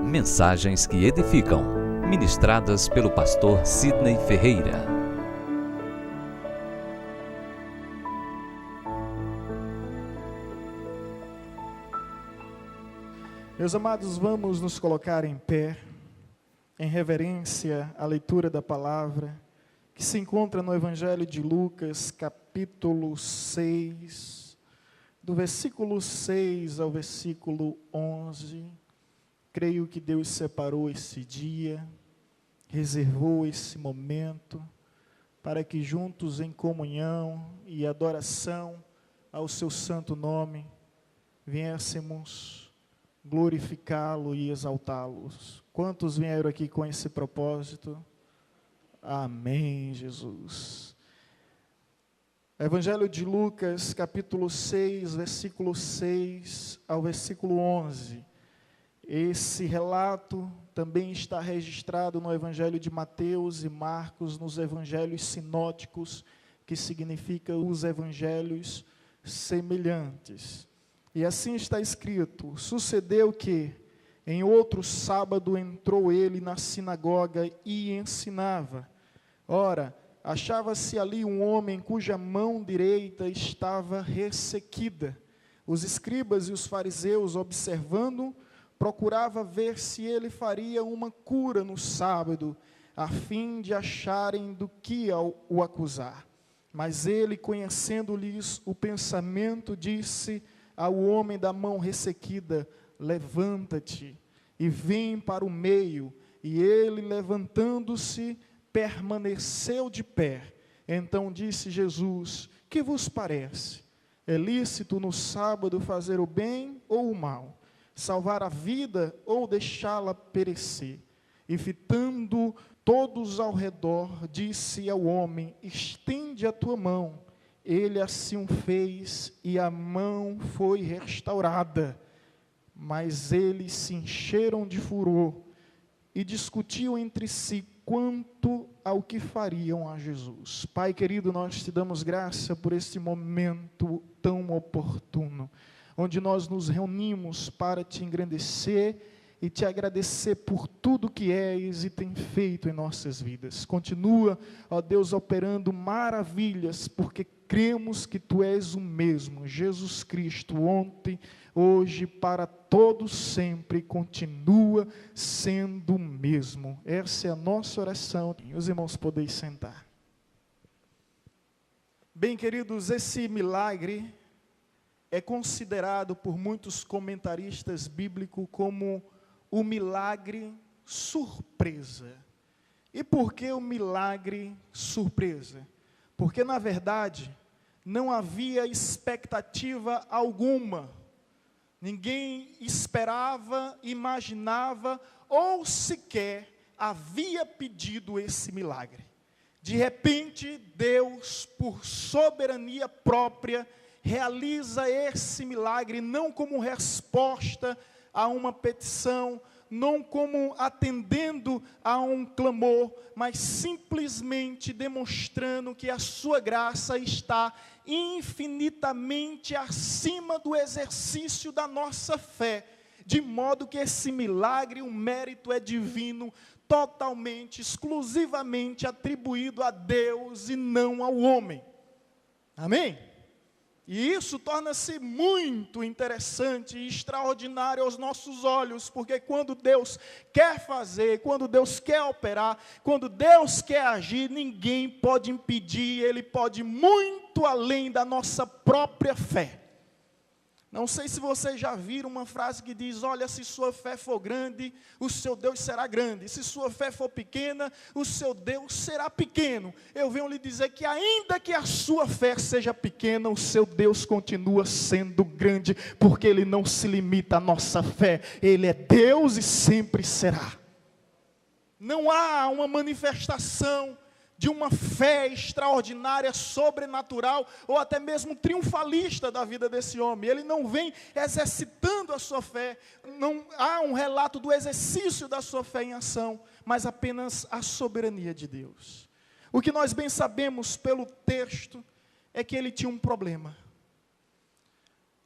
Mensagens que edificam, ministradas pelo pastor Sidney Ferreira. Meus amados, vamos nos colocar em pé, em reverência à leitura da palavra, que se encontra no Evangelho de Lucas, capítulo 6, do versículo 6 ao versículo 11. Creio que Deus separou esse dia, reservou esse momento, para que juntos em comunhão e adoração ao seu santo nome, viéssemos glorificá-lo e exaltá-lo. Quantos vieram aqui com esse propósito? Amém, Jesus. Evangelho de Lucas, capítulo 6, versículo 6 ao versículo 11. Esse relato também está registrado no Evangelho de Mateus e Marcos, nos evangelhos sinóticos, que significa os evangelhos semelhantes. E assim está escrito: sucedeu que, em outro sábado, entrou ele na sinagoga e ensinava. Ora, achava-se ali um homem cuja mão direita estava ressequida. Os escribas e os fariseus, observando, procuravam ver se ele faria uma cura no sábado, a fim de acharem do que o acusar. Mas ele, conhecendo-lhes o pensamento, disse ao homem da mão ressequida: levanta-te e vem para o meio. E ele, levantando-se, permaneceu de pé. Então disse Jesus: que vos parece? É lícito no sábado fazer o bem ou o mal? Salvar a vida ou deixá-la perecer? E fitando todos ao redor, disse ao homem: estende a tua mão. Ele assim o fez, e a mão foi restaurada. Mas eles se encheram de furor e discutiam entre si quanto ao que fariam a Jesus. Pai querido, nós te damos graça por este momento tão oportuno, onde nós nos reunimos para te engrandecer e te agradecer por tudo que és e tem feito em nossas vidas. Continua, ó Deus, operando maravilhas, porque cremos que Tu és o mesmo, Jesus Cristo, ontem, hoje, para todos sempre, continua sendo o mesmo. Essa é a nossa oração. Os irmãos podem sentar. Bem, queridos, esse milagre é considerado por muitos comentaristas bíblicos como o milagre surpresa. E por que o milagre surpresa? Porque, na verdade, não havia expectativa alguma. Ninguém esperava, imaginava ou sequer havia pedido esse milagre. De repente, Deus, por soberania própria, realiza esse milagre não como resposta a uma petição, não como atendendo a um clamor, mas simplesmente demonstrando que a sua graça está infinitamente acima do exercício da nossa fé, de modo que esse milagre, o mérito é divino, totalmente, exclusivamente atribuído a Deus e não ao homem. Amém? E isso torna-se muito interessante e extraordinário aos nossos olhos, porque quando Deus quer fazer, quando Deus quer operar, quando Deus quer agir, ninguém pode impedir, Ele pode muito além da nossa própria fé. Não sei se vocês já viram uma frase que diz: olha, se sua fé for grande, o seu Deus será grande. Se sua fé for pequena, o seu Deus será pequeno. Eu venho lhe dizer que ainda que a sua fé seja pequena, o seu Deus continua sendo grande, porque Ele não se limita à nossa fé. Ele é Deus e sempre será. Não há uma manifestação de uma fé extraordinária, sobrenatural, ou até mesmo triunfalista da vida desse homem. Ele não vem exercitando a sua fé, não há um relato do exercício da sua fé em ação, mas apenas a soberania de Deus. O que nós bem sabemos pelo texto é que ele tinha um problema.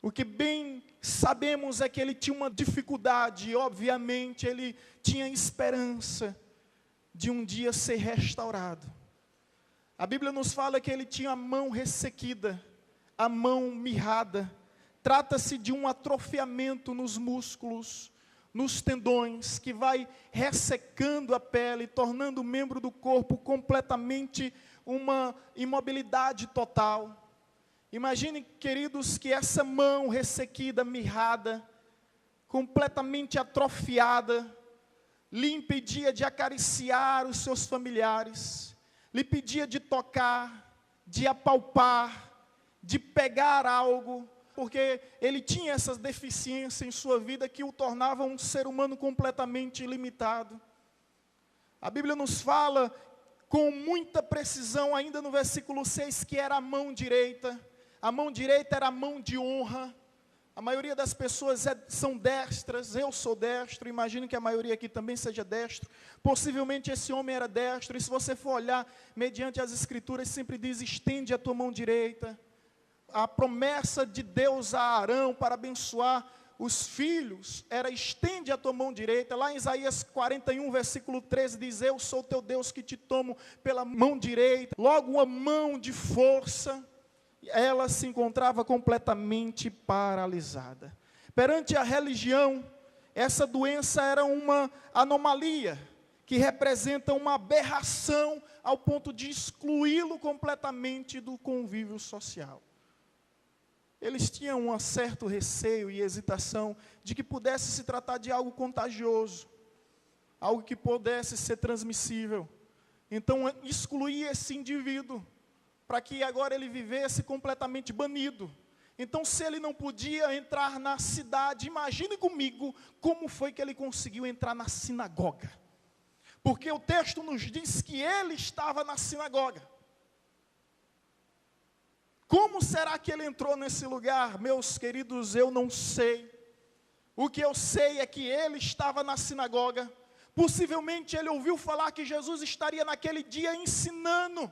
O que bem sabemos é que ele tinha uma dificuldade, e obviamente ele tinha esperança de um dia ser restaurado. A Bíblia nos fala que ele tinha a mão ressequida, a mão mirrada. Trata-se de um atrofiamento nos músculos, nos tendões, que vai ressecando a pele, tornando o membro do corpo completamente uma imobilidade total. Imagine, queridos, que essa mão ressequida, mirrada, completamente atrofiada, lhe impedia de acariciar os seus familiares, lhe impedia de tocar, de apalpar, de pegar algo, porque ele tinha essas deficiências em sua vida que o tornavam um ser humano completamente limitado. A Bíblia nos fala com muita precisão, ainda no versículo 6, que era a mão direita. A mão direita era a mão de honra. A maioria das pessoas são destras, eu sou destro, imagino que a maioria aqui também seja destro. Possivelmente esse homem era destro, e se você for olhar, mediante as escrituras, sempre diz, estende a tua mão direita. A promessa de Deus a Arão para abençoar os filhos era, estende a tua mão direita. Lá em Isaías 41, versículo 13, diz, eu sou teu Deus que te tomo pela mão direita. Logo, uma mão de força. Ela se encontrava completamente paralisada. Perante a religião, essa doença era uma anomalia, que representa uma aberração ao ponto de excluí-lo completamente do convívio social. Eles tinham um certo receio e hesitação de que pudesse se tratar de algo contagioso, algo que pudesse ser transmissível. Então, excluía esse indivíduo, para que agora ele vivesse completamente banido. Então, se ele não podia entrar na cidade, imagine comigo como foi que ele conseguiu entrar na sinagoga. Porque o texto nos diz que ele estava na sinagoga. Como será que ele entrou nesse lugar? Meus queridos, eu não sei. O que eu sei é que ele estava na sinagoga. Possivelmente ele ouviu falar que Jesus estaria naquele dia ensinando.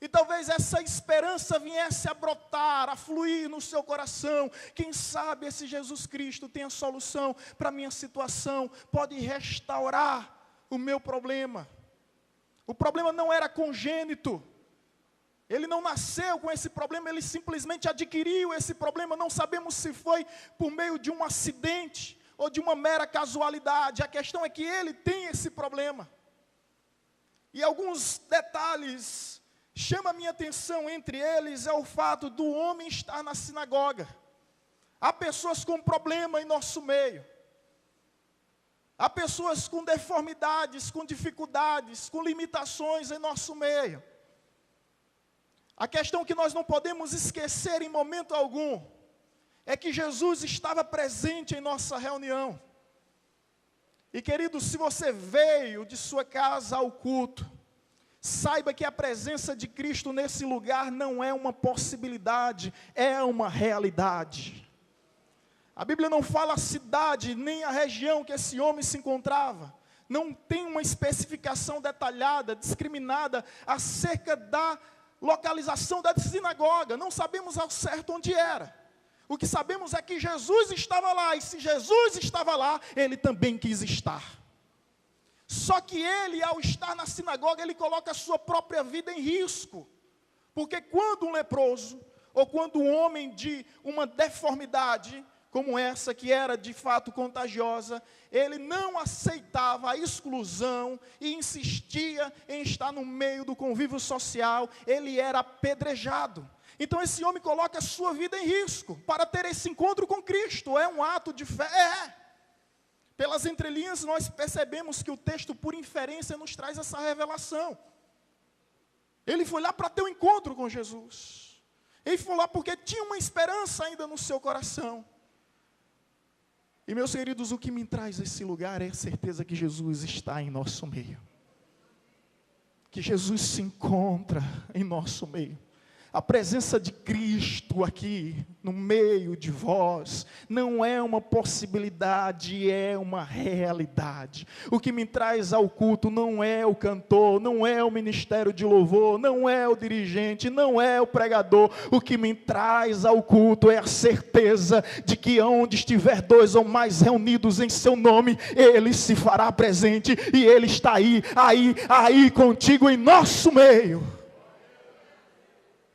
E talvez essa esperança viesse a brotar, a fluir no seu coração. Quem sabe esse Jesus Cristo tem a solução para a minha situação, pode restaurar o meu problema. O problema não era congênito. Ele não nasceu com esse problema, ele simplesmente adquiriu esse problema. Não sabemos se foi por meio de um acidente ou de uma mera casualidade. A questão é que ele tem esse problema. E alguns detalhes chama a minha atenção, entre eles é o fato do homem estar na sinagoga. Há pessoas com problema em nosso meio. Há pessoas com deformidades, com dificuldades, com limitações em nosso meio. A questão que nós não podemos esquecer em momento algum é que Jesus estava presente em nossa reunião. E querido, se você veio de sua casa ao culto, saiba que a presença de Cristo nesse lugar não é uma possibilidade, é uma realidade. A Bíblia não fala a cidade, nem a região que esse homem se encontrava. Não tem uma especificação detalhada, discriminada, acerca da localização da sinagoga. Não sabemos ao certo onde era. O que sabemos é que Jesus estava lá, e se Jesus estava lá, ele também quis estar. Só que ele, ao estar na sinagoga, ele coloca a sua própria vida em risco. Porque quando um leproso, ou quando um homem de uma deformidade, como essa, que era de fato contagiosa, ele não aceitava a exclusão e insistia em estar no meio do convívio social, ele era apedrejado. Então esse homem coloca a sua vida em risco para ter esse encontro com Cristo. É um ato de fé? Pelas entrelinhas nós percebemos que o texto, por inferência, nos traz essa revelação. Ele foi lá para ter um encontro com Jesus. Ele foi lá porque tinha uma esperança ainda no seu coração. E meus queridos, o que me traz a esse lugar é a certeza que Jesus está em nosso meio. Que Jesus se encontra em nosso meio. A presença de Cristo aqui, no meio de vós, não é uma possibilidade, é uma realidade. O que me traz ao culto não é o cantor, não é o ministério de louvor, não é o dirigente, não é o pregador. O que me traz ao culto é a certeza de que onde estiver dois ou mais reunidos em seu nome, Ele se fará presente, e Ele está aí contigo em nosso meio.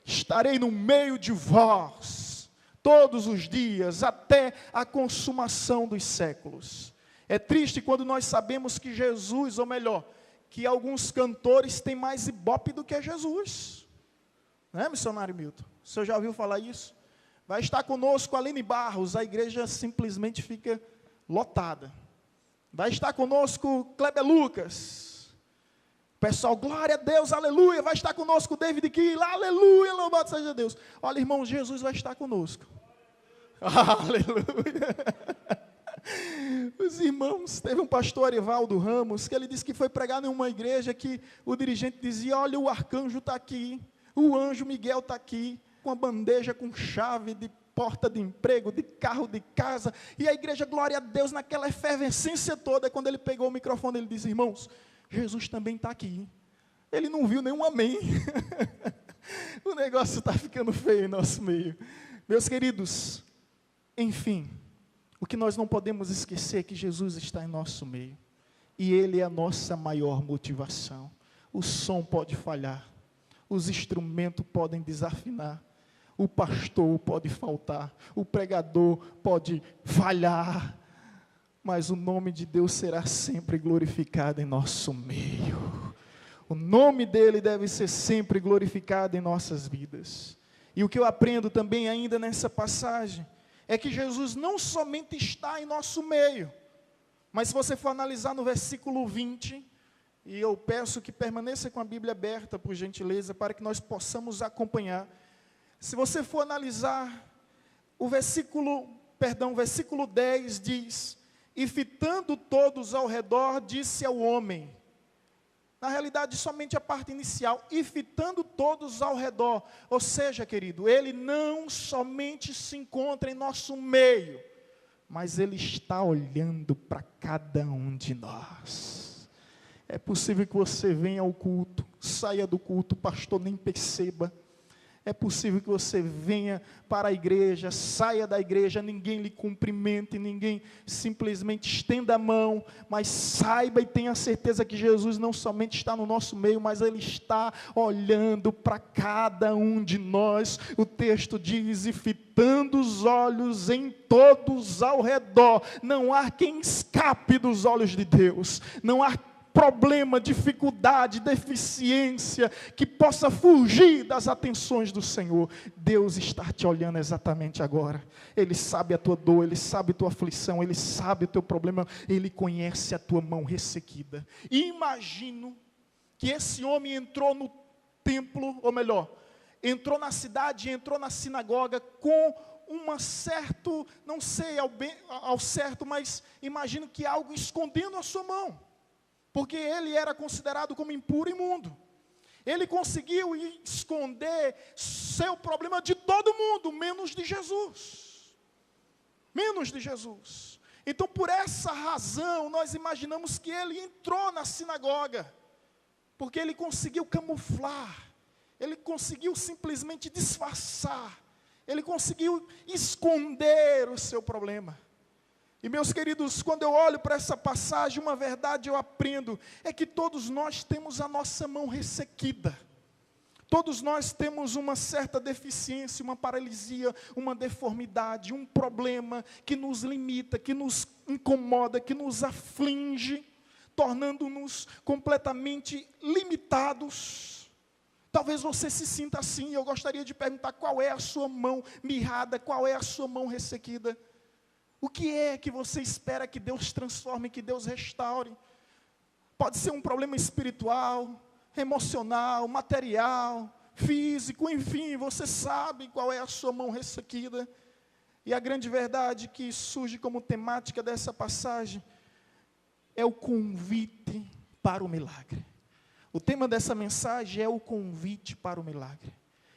Estarei no meio de vós, todos os dias, até a consumação dos séculos. É triste quando nós sabemos que Jesus, ou melhor, que alguns cantores têm mais ibope do que Jesus. Não é, missionário Milton? O senhor já ouviu falar isso? Vai estar conosco Aline Barros, a igreja simplesmente fica lotada. Vai estar conosco Kleber Lucas. Pessoal, glória a Deus, aleluia, vai estar conosco David Kiel, aleluia, louvado seja Deus. Olha, irmãos, Jesus vai estar conosco. Aleluia. Os irmãos, teve um pastor Arivaldo Ramos, que ele disse que foi pregar em uma igreja que o dirigente dizia, olha, o arcanjo está aqui, o anjo Miguel está aqui, com a bandeja com chave de porta de emprego, de carro, de casa, e a igreja, glória a Deus, naquela efervescência toda, quando ele pegou o microfone, ele disse, irmãos, Jesus também está aqui. Ele não viu nenhum amém. O negócio está ficando feio em nosso meio. Meus queridos, enfim, o que nós não podemos esquecer é que Jesus está em nosso meio. E Ele é a nossa maior motivação. O som pode falhar. Os instrumentos podem desafinar. O pastor pode faltar. O pregador pode falhar. Mas o nome de Deus será sempre glorificado em nosso meio. O nome dEle deve ser sempre glorificado em nossas vidas. E o que eu aprendo também ainda nessa passagem, é que Jesus não somente está em nosso meio, mas se você for analisar no versículo 20, e eu peço que permaneça com a Bíblia aberta, por gentileza, para que nós possamos acompanhar. Se você for analisar, o versículo 10 diz, e fitando todos ao redor, disse ao homem, na realidade somente a parte inicial, e fitando todos ao redor, ou seja, querido, Ele não somente se encontra em nosso meio, mas Ele está olhando para cada um de nós. É possível que você venha ao culto, saia do culto, o pastor nem perceba. É possível que você venha para a igreja, saia da igreja, ninguém lhe cumprimente, ninguém simplesmente estenda a mão, mas saiba e tenha certeza que Jesus não somente está no nosso meio, mas Ele está olhando para cada um de nós. O texto diz, e fitando os olhos em todos ao redor, não há quem escape dos olhos de Deus, não há problema, dificuldade, deficiência, que possa fugir das atenções do Senhor. Deus está te olhando exatamente agora. Ele sabe a tua dor, Ele sabe a tua aflição, Ele sabe o teu problema, Ele conhece a tua mão ressequida. E imagino que esse homem entrou no templo, ou melhor, entrou na cidade, entrou na sinagoga com uma certo, não sei ao certo, mas imagino que algo escondendo a sua mão. Porque ele era considerado como impuro e imundo. Ele conseguiu esconder seu problema de todo mundo, menos de Jesus. Menos de Jesus. Então, por essa razão, nós imaginamos que ele entrou na sinagoga. Porque ele conseguiu camuflar. Ele conseguiu simplesmente disfarçar. Ele conseguiu esconder o seu problema. E meus queridos, quando eu olho para essa passagem, uma verdade eu aprendo, é que todos nós temos a nossa mão ressequida. Todos nós temos uma certa deficiência, uma paralisia, uma deformidade, um problema que nos limita, que nos incomoda, que nos aflige, tornando-nos completamente limitados. Talvez você se sinta assim, e eu gostaria de perguntar, qual é a sua mão mirrada, qual é a sua mão ressequida? O que é que você espera que Deus transforme, que Deus restaure? Pode ser um problema espiritual, emocional, material, físico, enfim, você sabe qual é a sua mão ressequida. E a grande verdade que surge como temática dessa passagem é o convite para o milagre. O tema dessa mensagem é o convite para o milagre.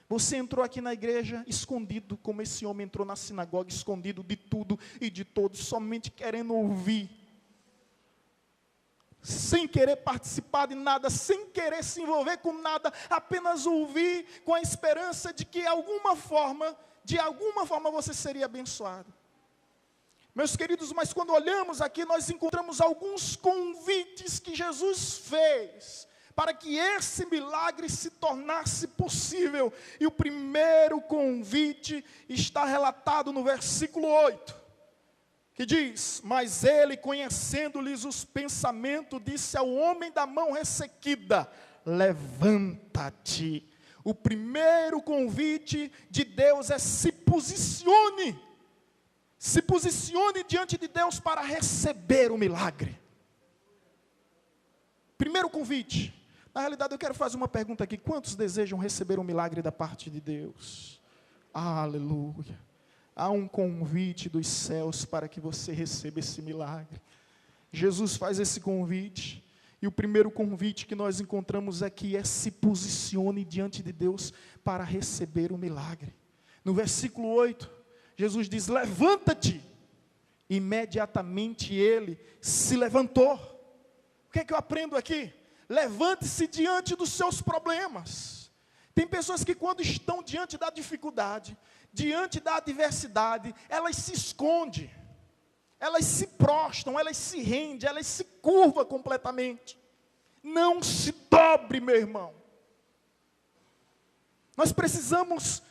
Você entrou aqui na igreja escondido, como esse homem entrou na sinagoga, escondido de tudo e de todos, somente querendo ouvir, sem querer participar de nada, sem querer se envolver com nada, apenas ouvir com a esperança de que de alguma forma você seria abençoado. Meus queridos, mas quando olhamos aqui, nós encontramos alguns convites que Jesus fez para que esse milagre se tornasse possível. E o primeiro convite está relatado no versículo 8, que diz: mas ele, conhecendo-lhes os pensamentos, disse ao homem da mão ressequida: levanta-te. O primeiro convite de Deus é: se posicione. Se posicione diante de Deus para receber o milagre. Primeiro convite. Na realidade, eu quero fazer uma pergunta aqui: quantos desejam receber um milagre da parte de Deus? Aleluia. Há um convite dos céus para que você receba esse milagre. Jesus faz esse convite, e o primeiro convite que nós encontramos aqui é: se posicione diante de Deus para receber o milagre. No versículo 8, Jesus diz: levanta-te. Imediatamente ele se levantou. O que é que eu aprendo aqui? Levante-se diante dos seus problemas. Tem pessoas que, quando estão diante da dificuldade, diante da adversidade, elas se escondem, elas se prostram, elas se rendem, elas se curvam completamente. Não se dobre, meu irmão. Nós precisamos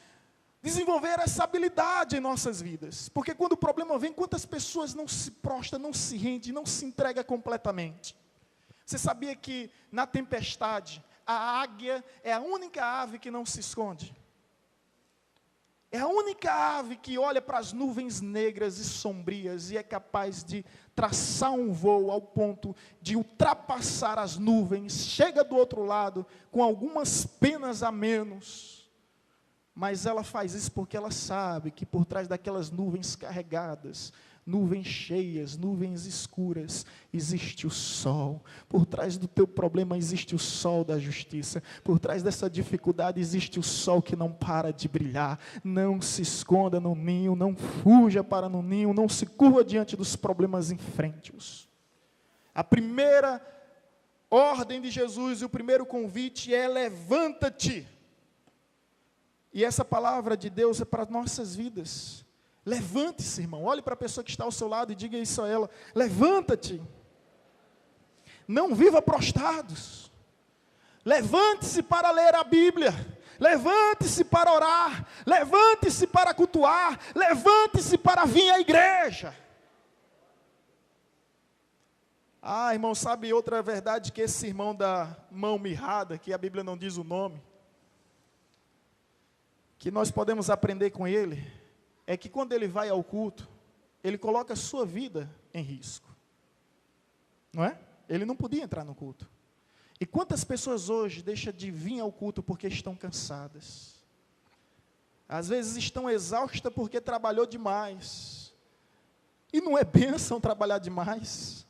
desenvolver essa habilidade em nossas vidas, porque quando o problema vem, quantas pessoas não se prostram, não se rendem, não se entregam completamente? Você sabia que na tempestade, a águia é a única ave que não se esconde? É a única ave que olha para as nuvens negras e sombrias e é capaz de traçar um voo ao ponto de ultrapassar as nuvens, chega do outro lado com algumas penas a menos. Mas ela faz isso porque ela sabe que por trás daquelas nuvens carregadas, nuvens cheias, nuvens escuras, existe o sol. Por trás do teu problema existe o sol da justiça. Por trás dessa dificuldade existe o sol que não para de brilhar. Não se esconda no ninho, não fuja para no ninho, não se curva diante dos problemas, enfrente-os. A primeira ordem de Jesus e o primeiro convite é: levanta-te. E essa palavra de Deus é para nossas vidas. Levante-se, irmão. Olhe para a pessoa que está ao seu lado e diga isso a ela: levanta-te. Não viva prostrados. Levante-se para ler a Bíblia. Levante-se para orar. Levante-se para cultuar. Levante-se para vir à igreja. Ah, irmão, sabe outra verdade que esse irmão da mão mirrada, que a Bíblia não diz o nome, que nós podemos aprender com ele, é que quando ele vai ao culto, ele coloca a sua vida em risco. Não é? Ele não podia entrar no culto. E quantas pessoas hoje deixam de vir ao culto porque estão cansadas? Às vezes estão exaustas porque trabalhou demais. E não é bênção trabalhar demais.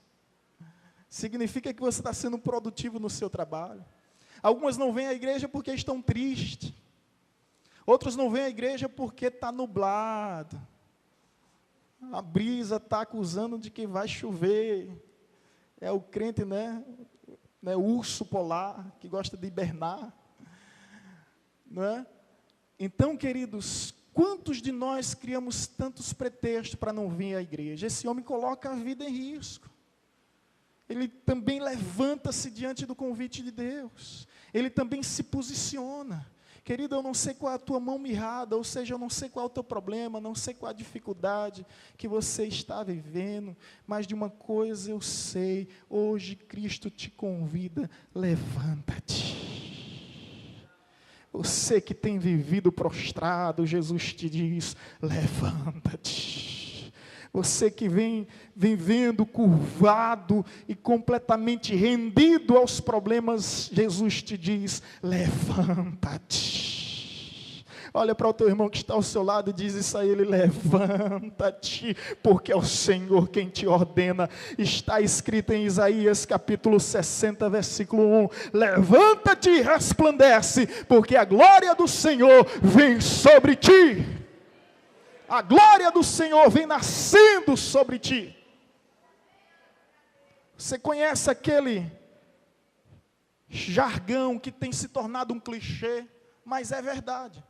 Significa que você está sendo produtivo no seu trabalho. Algumas não vêm à igreja porque estão tristes. Outros não vêm à igreja porque está nublado. A brisa está acusando de que vai chover. É o crente, né? O urso polar, que gosta de hibernar. Não é? Então, queridos, quantos de nós criamos tantos pretextos para não vir à igreja? Esse homem coloca a vida em risco. Ele também levanta-se diante do convite de Deus. Ele também se posiciona. Querido, eu não sei qual é a tua mão mirrada, ou seja, eu não sei qual é o teu problema, não sei qual é a dificuldade que você está vivendo, mas de uma coisa eu sei: hoje Cristo te convida, levanta-te. Você que tem vivido prostrado, Jesus te diz: levanta-te. Você que vem vivendo curvado e completamente rendido aos problemas, Jesus te diz: levanta-te. Olha para o teu irmão que está ao seu lado e diz isso a ele: levanta-te, porque é o Senhor quem te ordena. Está escrito em Isaías capítulo 60, versículo 1: levanta-te e resplandece, porque a glória do Senhor vem sobre ti. A glória do Senhor vem nascendo sobre ti. Você conhece aquele jargão que tem se tornado um clichê, mas é verdade.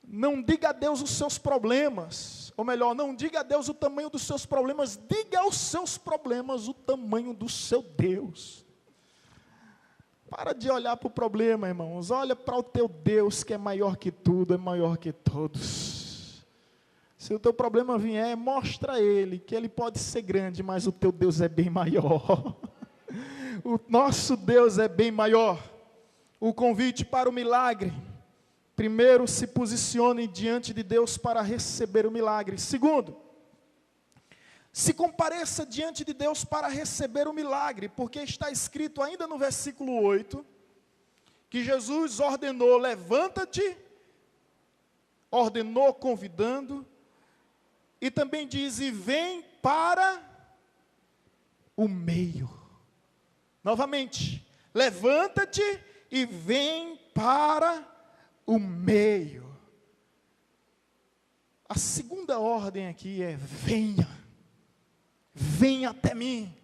Não diga a Deus os seus problemas, ou melhor, não diga a Deus o tamanho dos seus problemas, diga aos seus problemas o tamanho do seu Deus. Para de olhar para o problema, irmãos, olha para o teu Deus que é maior que tudo, é maior que todos. Se o teu problema vier, mostra a Ele que Ele pode ser grande, mas o teu Deus é bem maior. O nosso Deus é bem maior. O convite para o milagre: primeiro, se posicione diante de Deus para receber o milagre. Segundo, se compareça diante de Deus para receber o milagre, porque está escrito ainda no versículo 8, que Jesus ordenou: levanta-te, ordenou convidando, e também diz: e vem para o meio. Novamente, levanta-te e vem para o meio. A segunda ordem aqui é: venha, venha até mim.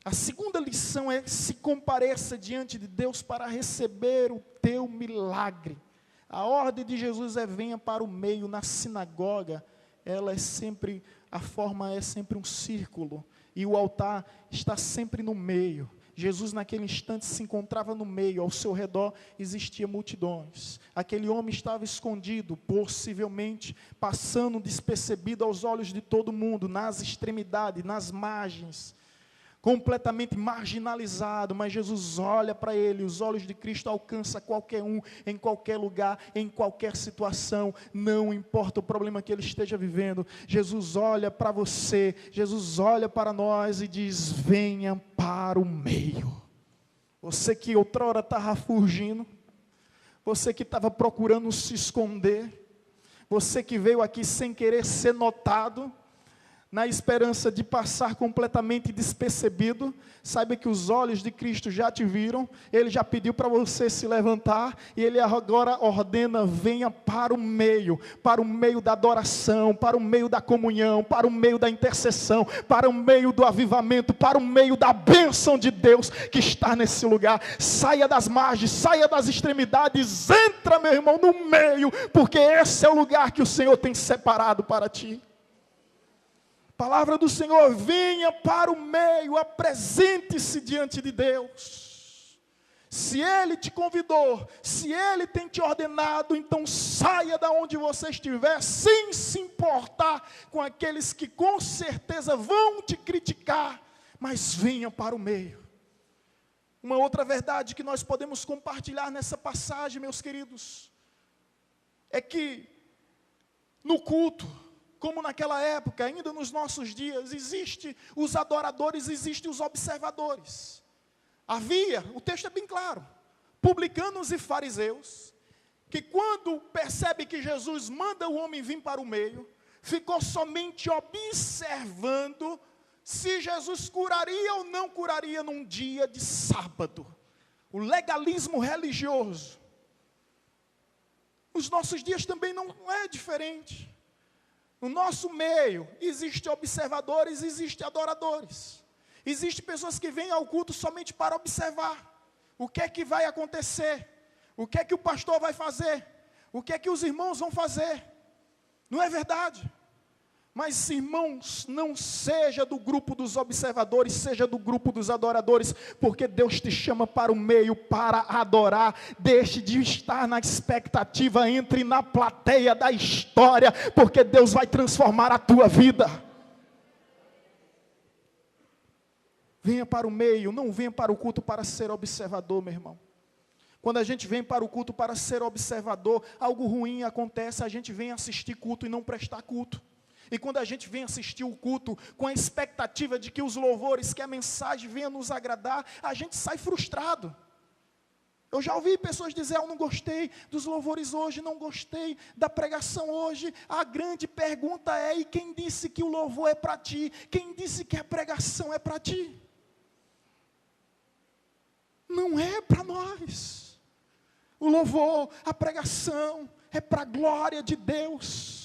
A segunda lição é: se compareça diante de Deus para receber o teu milagre. A ordem de Jesus é: venha para o meio. Na sinagoga, a forma é sempre um círculo, e o altar está sempre no meio. Jesus naquele instante se encontrava no meio, ao seu redor existiam multidões. Aquele homem estava escondido, possivelmente passando despercebido aos olhos de todo mundo, nas extremidades, nas margens, completamente marginalizado, mas Jesus olha para ele. Os olhos de Cristo alcançam qualquer um, em qualquer lugar, em qualquer situação, não importa o problema que ele esteja vivendo. Jesus olha para você, Jesus olha para nós e diz: venha para o meio. Você que outrora estava fugindo, você que estava procurando se esconder, você que veio aqui sem querer ser notado, na esperança de passar completamente despercebido, saiba que os olhos de Cristo já te viram. Ele já pediu para você se levantar, e Ele agora ordena: venha para o meio da adoração, para o meio da comunhão, para o meio da intercessão, para o meio do avivamento, para o meio da bênção de Deus que está nesse lugar. Saia das margens, saia das extremidades, entra, meu irmão, no meio, porque esse é o lugar que o Senhor tem separado para ti. Palavra do Senhor: venha para o meio, apresente-se diante de Deus. Se Ele te convidou, se Ele tem te ordenado, então saia da onde você estiver, sem se importar com aqueles que com certeza vão te criticar, mas venha para o meio. Uma outra verdade que nós podemos compartilhar nessa passagem, meus queridos, é que no culto, como naquela época, ainda nos nossos dias, existe os adoradores, existem os observadores. Havia, o texto é bem claro, publicanos e fariseus, que quando percebe que Jesus manda o homem vir para o meio, ficou somente observando se Jesus curaria ou não curaria num dia de sábado. O legalismo religioso. Nos nossos dias também não é diferente. No nosso meio, existem observadores, existem adoradores. Existem pessoas que vêm ao culto somente para observar. O que é que vai acontecer? O que é que o pastor vai fazer? O que é que os irmãos vão fazer? Não é verdade? Mas, irmãos, não seja do grupo dos observadores, seja do grupo dos adoradores, porque Deus te chama para o meio, para adorar. Deixe de estar na expectativa, entre na plateia da história, porque Deus vai transformar a tua vida. Venha para o meio, não venha para o culto para ser observador, meu irmão. Quando a gente vem para o culto para ser observador, algo ruim acontece: a gente vem assistir culto e não prestar culto. E quando a gente vem assistir o culto com a expectativa de que os louvores, que a mensagem venha nos agradar, a gente sai frustrado. Eu já ouvi pessoas dizer, eu não gostei dos louvores hoje, não gostei da pregação hoje. A grande pergunta é, e quem disse que o louvor é para ti? Quem disse que a pregação é para ti? Não é para nós. O louvor, a pregação, é para a glória de Deus.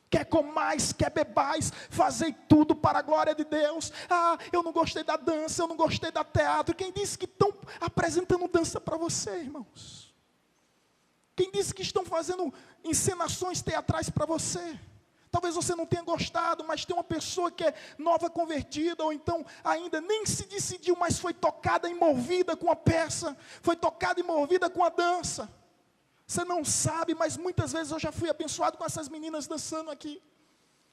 Quer comais, quer bebais, fazei tudo para a glória de Deus. Ah, eu não gostei da dança, eu não gostei da teatro. Quem disse que estão apresentando dança para você, irmãos? Quem disse que estão fazendo encenações teatrais para você? Talvez você não tenha gostado, mas tem uma pessoa que é nova convertida, ou então ainda nem se decidiu, mas foi tocada e movida com a peça, foi tocada e movida com a dança. Você não sabe, mas muitas vezes eu já fui abençoado com essas meninas dançando aqui,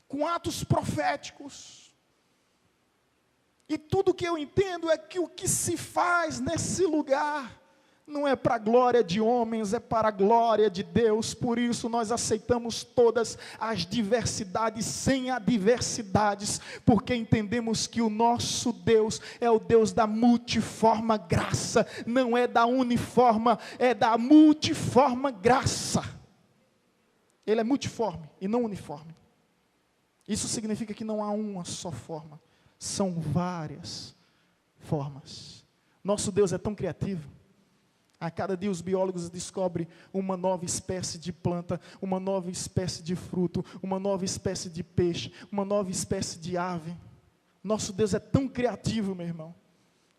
com atos proféticos. E tudo que eu entendo é que o que se faz nesse lugar não é para a glória de homens, é para a glória de Deus. Por isso nós aceitamos todas as diversidades sem adversidades, porque entendemos que o nosso Deus é o Deus da multiforme graça, não é da uniforme, é da multiforme graça. Ele é multiforme e não uniforme. Isso significa que não há uma só forma, são várias formas. Nosso Deus é tão criativo. A cada dia os biólogos descobrem uma nova espécie de planta, uma nova espécie de fruto, uma nova espécie de peixe, uma nova espécie de ave. Nosso Deus é tão criativo, meu irmão,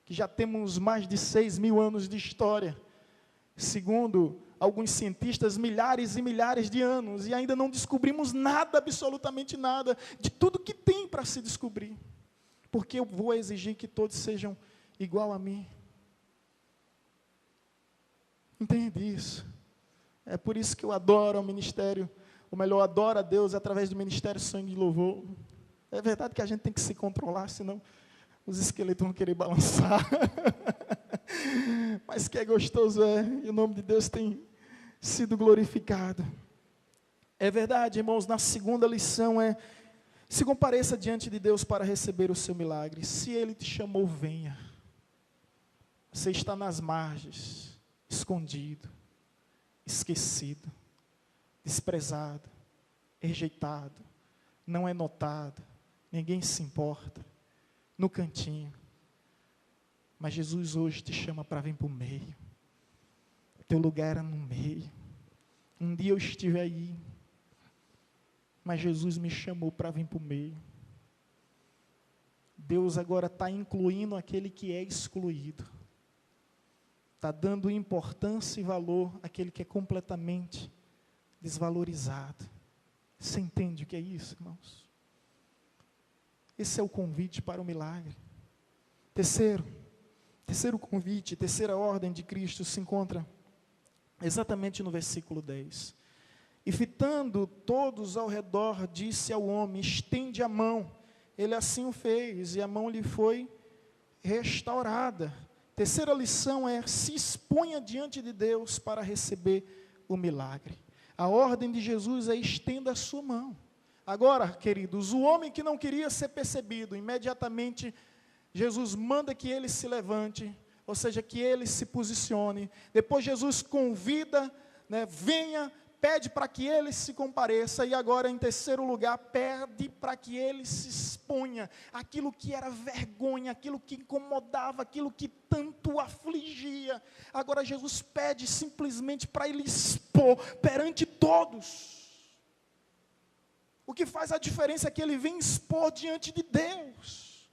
que já temos mais de 6.000 anos de história. Segundo alguns cientistas, milhares e milhares de anos, e ainda não descobrimos nada, absolutamente nada, de tudo que tem para se descobrir. Porque eu vou exigir que todos sejam igual a mim. Entende isso? É por isso que eu adoro o ministério, ou melhor, adoro a Deus através do ministério Sangue e Louvor. É verdade que a gente tem que se controlar, senão os esqueletos vão querer balançar. Mas que é gostoso e o nome de Deus tem sido glorificado. É verdade, irmãos, na segunda lição se compareça diante de Deus para receber o seu milagre. Se Ele te chamou, venha. Você está nas margens, escondido, esquecido, desprezado, rejeitado, não é notado, ninguém se importa, no cantinho. Mas Jesus hoje te chama para vir para o meio. Teu lugar era no meio. Um dia eu estive aí, mas Jesus me chamou para vir para o meio. Deus agora está incluindo aquele que é excluído. Está dando importância e valor àquele que é completamente desvalorizado. Você entende o que é isso, irmãos? Esse é o convite para o milagre. Terceiro convite, terceira ordem de Cristo se encontra exatamente no versículo 10. E fitando todos ao redor, disse ao homem, estende a mão. Ele assim o fez, e a mão lhe foi restaurada. Terceira lição se exponha diante de Deus para receber o milagre. A ordem de Jesus é estenda a sua mão. Agora, queridos, o homem que não queria ser percebido, imediatamente Jesus manda que ele se levante, ou seja, que ele se posicione. Depois Jesus convida, venha, pede para que ele se compareça, e agora em terceiro lugar, pede para que ele se exponha, aquilo que era vergonha, aquilo que incomodava, aquilo que tanto afligia. Agora Jesus pede simplesmente para ele expor perante todos. O que faz a diferença é que ele vem expor diante de Deus.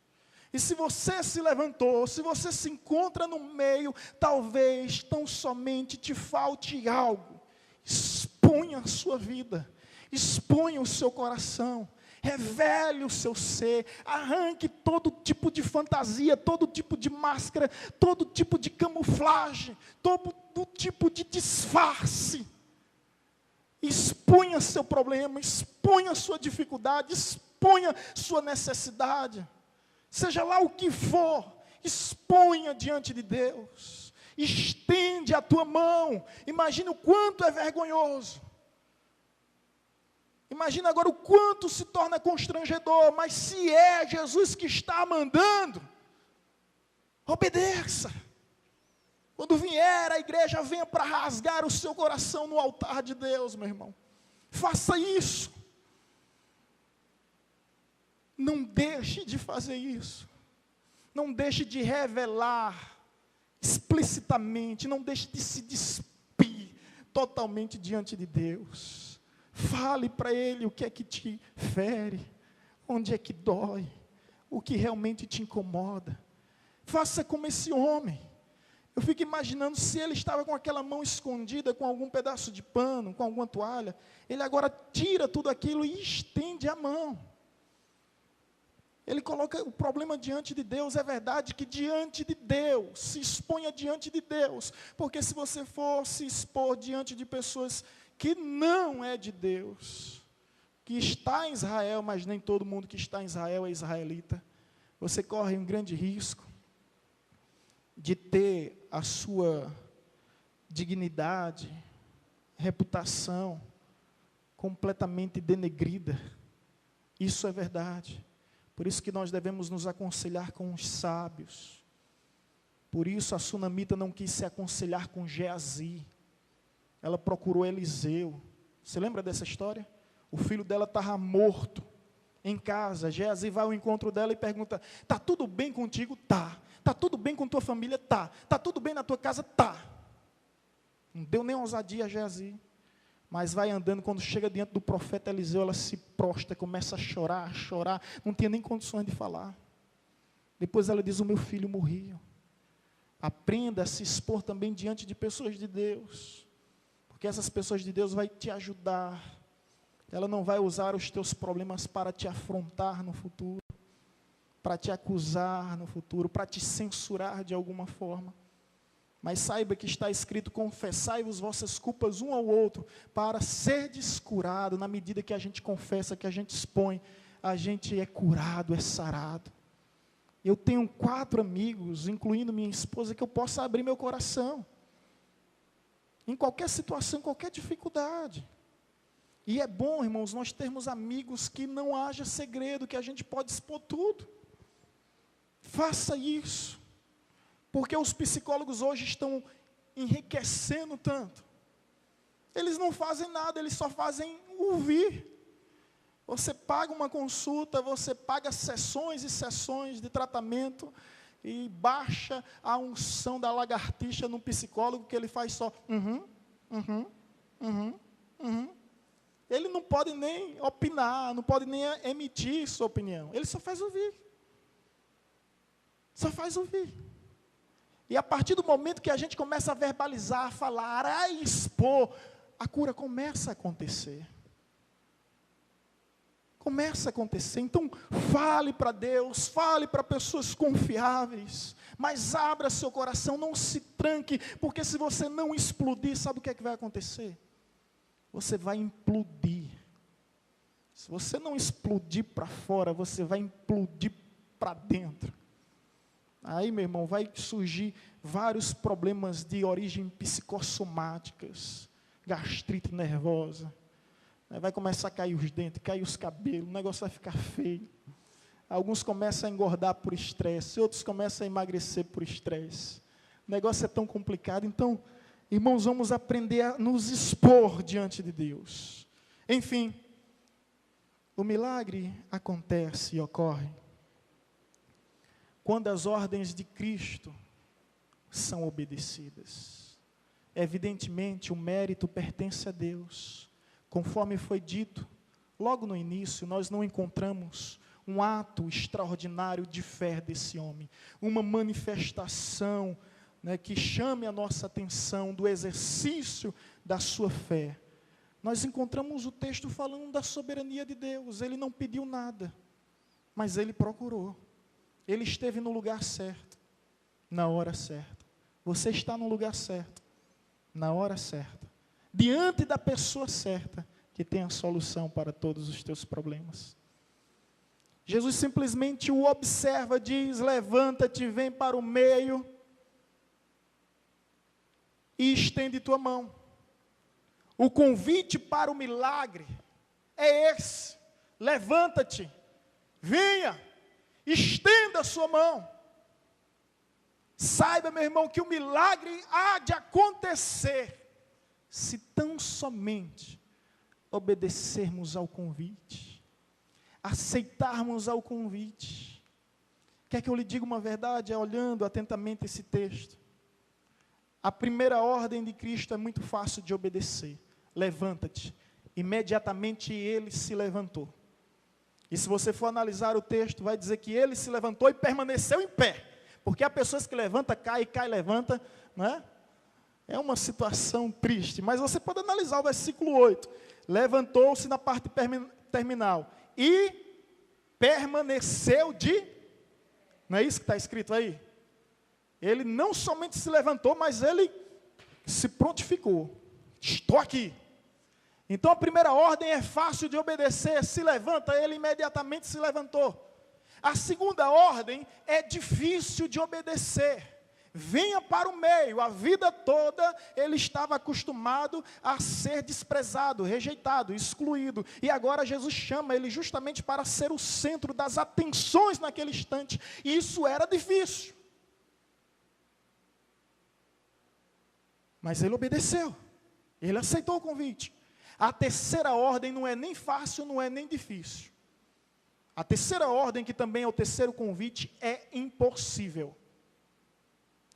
E se você se levantou, se você se encontra no meio, talvez tão somente te falte algo. Exponha a sua vida, exponha o seu coração, revele o seu ser, arranque todo tipo de fantasia, todo tipo de máscara, todo tipo de camuflagem, todo tipo de disfarce. Exponha seu problema, exponha sua dificuldade, exponha sua necessidade. Seja lá o que for, exponha diante de Deus. Estende a tua mão. Imagina o quanto é vergonhoso. Imagina agora o quanto se torna constrangedor. Mas se é Jesus que está mandando, obedeça. Quando vier a igreja, venha para rasgar o seu coração no altar de Deus, meu irmão. Faça isso. Não deixe de fazer isso. Não deixe de revelar explicitamente, não deixe de se despir totalmente diante de Deus. Fale para Ele o que é que te fere, onde é que dói, o que realmente te incomoda. Faça como esse homem. Eu fico imaginando se ele estava com aquela mão escondida, com algum pedaço de pano, com alguma toalha, ele agora tira tudo aquilo e estende a mão. Ele coloca o problema diante de Deus. É verdade que diante de Deus, se exponha diante de Deus, porque se você for se expor diante de pessoas que não é de Deus, que está em Israel, mas nem todo mundo que está em Israel é israelita, você corre um grande risco de ter a sua dignidade, reputação completamente denegrida. Isso é verdade. Por isso que nós devemos nos aconselhar com os sábios. Por isso a sunamita não quis se aconselhar com Geazi. Ela procurou Eliseu. Você lembra dessa história? O filho dela estava morto em casa. Geazi vai ao encontro dela e pergunta: está tudo bem contigo? Tá. Está tudo bem com tua família? Tá. Está tudo bem na tua casa? Tá. Não deu nem ousadia a Geazi. Mas vai andando, quando chega diante do profeta Eliseu, ela se prostra, começa a chorar, não tinha nem condições de falar. Depois ela diz: o meu filho morreu. Aprenda a se expor também diante de pessoas de Deus, porque essas pessoas de Deus vão te ajudar. Ela não vai usar os teus problemas para te afrontar no futuro, para te acusar no futuro, para te censurar de alguma forma. Mas saiba que está escrito: confessai-vos vossas culpas um ao outro, para serdes curado. Na medida que a gente confessa, que a gente expõe, a gente é curado, é sarado. Eu tenho 4 amigos, incluindo minha esposa, que eu possa abrir meu coração, em qualquer situação, qualquer dificuldade. E é bom, irmãos, nós termos amigos que não haja segredo, que a gente pode expor tudo. Faça isso. Porque os psicólogos hoje estão enriquecendo tanto. Eles não fazem nada, eles só fazem ouvir. Você paga uma consulta, você paga sessões e sessões de tratamento e baixa a unção da lagartixa no psicólogo, que ele faz só Ele não pode nem opinar, não pode nem emitir sua opinião. Ele só faz ouvir. Só faz ouvir. E a partir do momento que a gente começa a verbalizar, a falar, a expor, a cura começa a acontecer. Começa a acontecer. Então, fale para Deus, fale para pessoas confiáveis, mas abra seu coração, não se tranque, porque se você não explodir, sabe o que é que vai acontecer? Você vai implodir. Se você não explodir para fora, você vai implodir para dentro. Aí, meu irmão, vai surgir vários problemas de origem psicossomáticas, gastrite nervosa, vai começar a cair os dentes, cair os cabelos, o negócio vai ficar feio. Alguns começam a engordar por estresse, outros começam a emagrecer por estresse. O negócio é tão complicado. Então, irmãos, vamos aprender a nos expor diante de Deus. Enfim, o milagre acontece e ocorre quando as ordens de Cristo são obedecidas. Evidentemente, o mérito pertence a Deus. Conforme foi dito, logo no início, nós não encontramos um ato extraordinário de fé desse homem, uma manifestação, que chame a nossa atenção do exercício da sua fé. Nós encontramos o texto falando da soberania de Deus. Ele não pediu nada, mas ele procurou. Ele esteve no lugar certo, na hora certa. Você está no lugar certo, na hora certa, diante da pessoa certa, que tem a solução para todos os teus problemas. Jesus simplesmente o observa, diz: levanta-te, vem para o meio e estende tua mão. O convite para o milagre é esse: levanta-te, venha, estenda a sua mão. Saiba, meu irmão, que o milagre há de acontecer se tão somente obedecermos ao convite, aceitarmos ao convite. Quer que eu lhe diga uma verdade, olhando atentamente esse texto? A primeira ordem de Cristo é muito fácil de obedecer. Levanta-te. Imediatamente ele se levantou. E se você for analisar o texto, vai dizer que ele se levantou e permaneceu em pé. Porque há pessoas que levanta, cai, levanta, não é? É uma situação triste. Mas você pode analisar o versículo 8. Levantou-se na parte terminal. E permaneceu de... Não é isso que está escrito aí? Ele não somente se levantou, mas ele se prontificou. Estou aqui. Então a primeira ordem é fácil de obedecer. Se levanta, ele imediatamente se levantou. A segunda ordem é difícil de obedecer. Venha para o meio. A vida toda ele estava acostumado a ser desprezado, rejeitado, excluído. E agora Jesus chama ele justamente para ser o centro das atenções naquele instante. E isso era difícil. Mas ele obedeceu. Ele aceitou o convite. A terceira ordem não é nem fácil, não é nem difícil. A terceira ordem, que também é o terceiro convite, é impossível.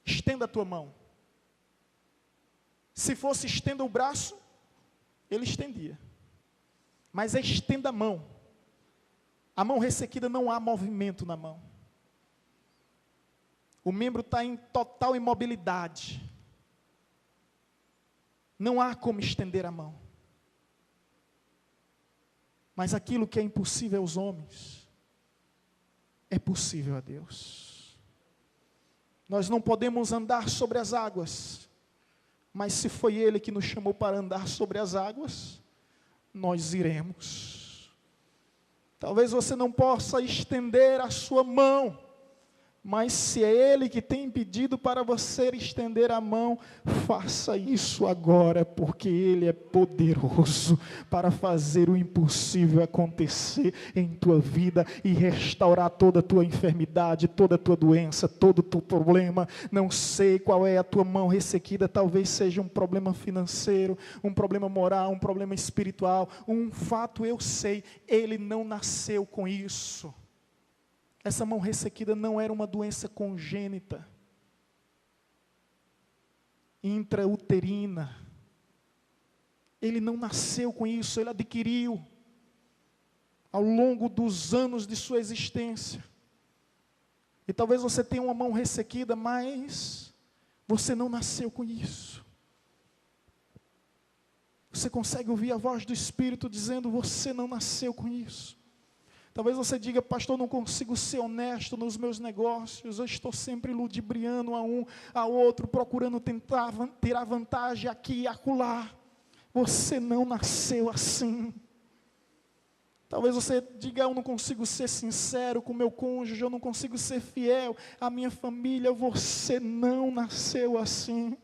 Estenda a tua mão. Se fosse estenda o braço, ele estendia. Mas é estenda a mão. A mão ressequida não há movimento na mão. O membro está em total imobilidade. Não há como estender a mão. Mas aquilo que é impossível aos homens, é possível a Deus. Nós não podemos andar sobre as águas, mas se foi Ele que nos chamou para andar sobre as águas, nós iremos. Talvez você não possa estender a sua mão, mas se é Ele que tem pedido para você estender a mão, faça isso agora, porque Ele é poderoso para fazer o impossível acontecer em tua vida e restaurar toda a tua enfermidade, toda a tua doença, todo o teu problema. Não sei qual é a tua mão ressequida, talvez seja um problema financeiro, um problema moral, um problema espiritual. Um fato eu sei, Ele não nasceu com isso. Essa mão ressequida não era uma doença congênita, intrauterina. Ele não nasceu com isso, ele adquiriu ao longo dos anos de sua existência. E talvez você tenha uma mão ressequida, mas você não nasceu com isso. Você consegue ouvir a voz do Espírito dizendo: você não nasceu com isso. Talvez você diga: pastor, não consigo ser honesto nos meus negócios, eu estou sempre ludibriando a um, a outro, procurando tentar tirar vantagem aqui e acolá. Você não nasceu assim. Talvez você diga: eu não consigo ser sincero com meu cônjuge, eu não consigo ser fiel à minha família. Você não nasceu assim.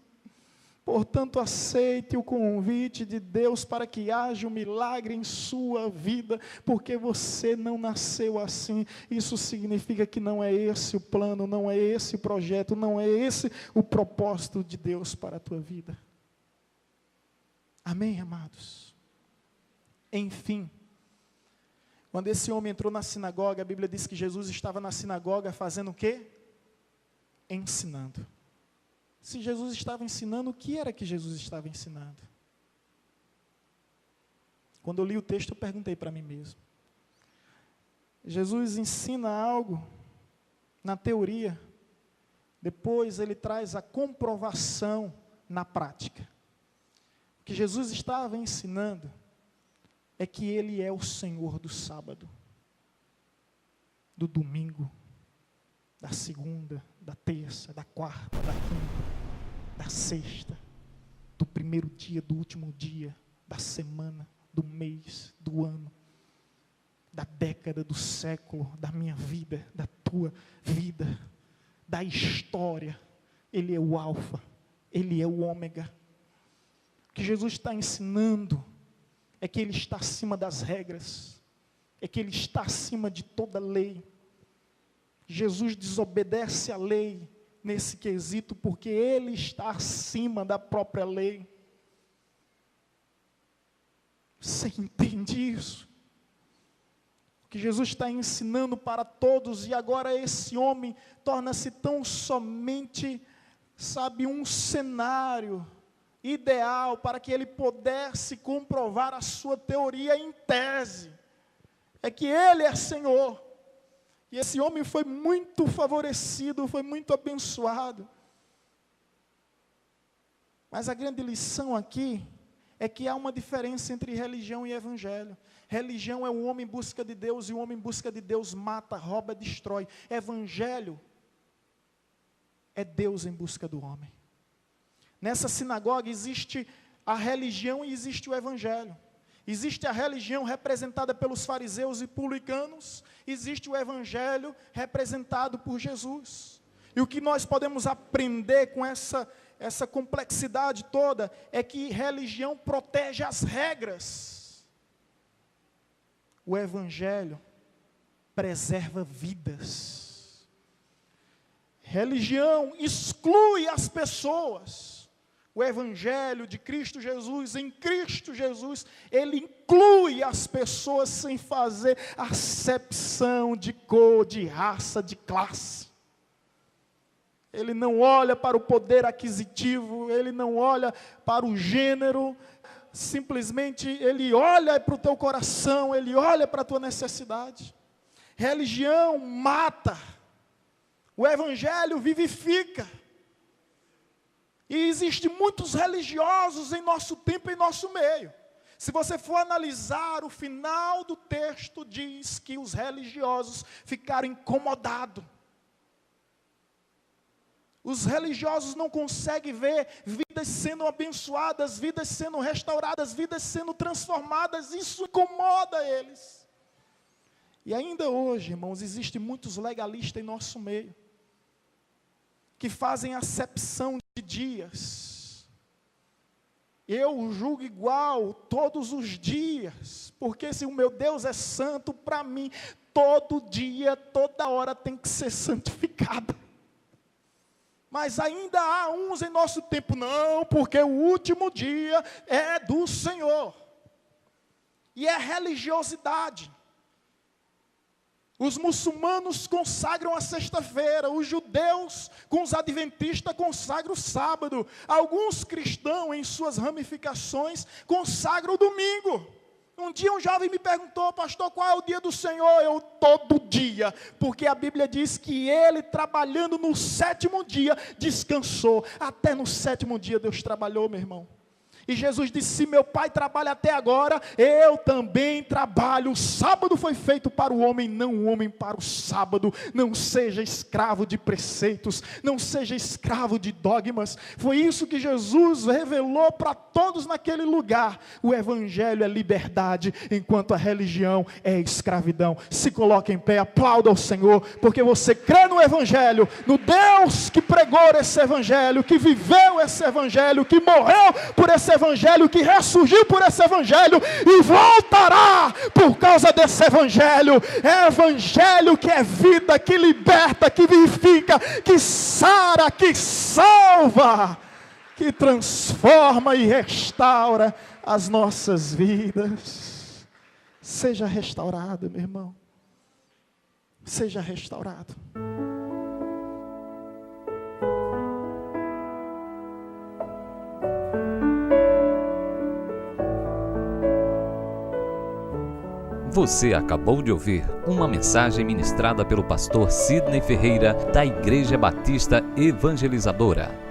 Portanto, aceite o convite de Deus para que haja um milagre em sua vida, porque você não nasceu assim. Isso significa que não é esse o plano, não é esse o projeto, não é esse o propósito de Deus para a tua vida. Amém, amados? Enfim, quando esse homem entrou na sinagoga, a Bíblia diz que Jesus estava na sinagoga fazendo o quê? Ensinando. Se Jesus estava ensinando, o que era que Jesus estava ensinando? Quando eu li o texto, eu perguntei para mim mesmo. Jesus ensina algo na teoria, depois ele traz a comprovação na prática. O que Jesus estava ensinando é que Ele é o Senhor do sábado, do domingo, da segunda, da terça, da quarta, da quinta, da sexta, do primeiro dia, do último dia, da semana, do mês, do ano, da década, do século, da minha vida, da tua vida, da história. Ele é o alfa, Ele é o ômega. O que Jesus está ensinando é que Ele está acima das regras, é que Ele está acima de toda lei. Jesus desobedece à lei nesse quesito, porque ele está acima da própria lei. Você entende isso? O que Jesus está ensinando para todos, e agora esse homem torna-se tão somente, um cenário ideal para que ele pudesse comprovar a sua teoria em tese. É que ele é Senhor. E esse homem foi muito favorecido, foi muito abençoado. Mas a grande lição aqui é que há uma diferença entre religião e evangelho. Religião é o homem em busca de Deus, e o homem em busca de Deus mata, rouba, destrói. Evangelho é Deus em busca do homem. Nessa sinagoga existe a religião e existe o evangelho. Existe a religião representada pelos fariseus e publicanos, existe o evangelho representado por Jesus. E o que nós podemos aprender com essa complexidade toda é que religião protege as regras. O evangelho preserva vidas. Religião exclui as pessoas. O evangelho de Cristo Jesus, em Cristo Jesus, ele inclui as pessoas sem fazer acepção de cor, de raça, de classe. Ele não olha para o poder aquisitivo, ele não olha para o gênero, simplesmente ele olha para o teu coração, ele olha para a tua necessidade. Religião mata, o evangelho vivifica. E existem muitos religiosos em nosso tempo e em nosso meio. Se você for analisar, o final do texto diz que os religiosos ficaram incomodados. Os religiosos não conseguem ver vidas sendo abençoadas, vidas sendo restauradas, vidas sendo transformadas. Isso incomoda eles. E ainda hoje, irmãos, existem muitos legalistas em nosso meio, que fazem acepção de dias. Eu julgo igual todos os dias, porque se o meu Deus é santo, para mim, todo dia, toda hora tem que ser santificado. Mas ainda há uns em nosso tempo, não, porque o último dia é do Senhor. E é religiosidade. Os muçulmanos consagram a sexta-feira, os judeus com os adventistas consagram o sábado. Alguns cristãos, em suas ramificações, consagram o domingo. Um dia um jovem me perguntou: pastor, qual é o dia do Senhor? Eu, todo dia, porque a Bíblia diz que ele, trabalhando no sétimo dia, descansou. Até no sétimo dia Deus trabalhou, meu irmão. E Jesus disse: se meu Pai trabalha até agora, eu também trabalho. O sábado foi feito para o homem, não o homem para o sábado. Não seja escravo de preceitos, não seja escravo de dogmas. Foi isso que Jesus revelou para todos naquele lugar. O evangelho é liberdade, enquanto a religião é escravidão. Se coloque em pé, aplauda ao Senhor, porque você crê no evangelho, no Deus que pregou esse evangelho, que viveu esse evangelho, que morreu por esse evangelho, que ressurgiu por esse evangelho e voltará por causa desse evangelho. É evangelho que é vida, que liberta, que vivifica, que sara, que salva, que transforma e restaura as nossas vidas. Seja restaurado, meu irmão. Seja restaurado. Você acabou de ouvir uma mensagem ministrada pelo pastor Sidney Ferreira, da Igreja Batista Evangelizadora.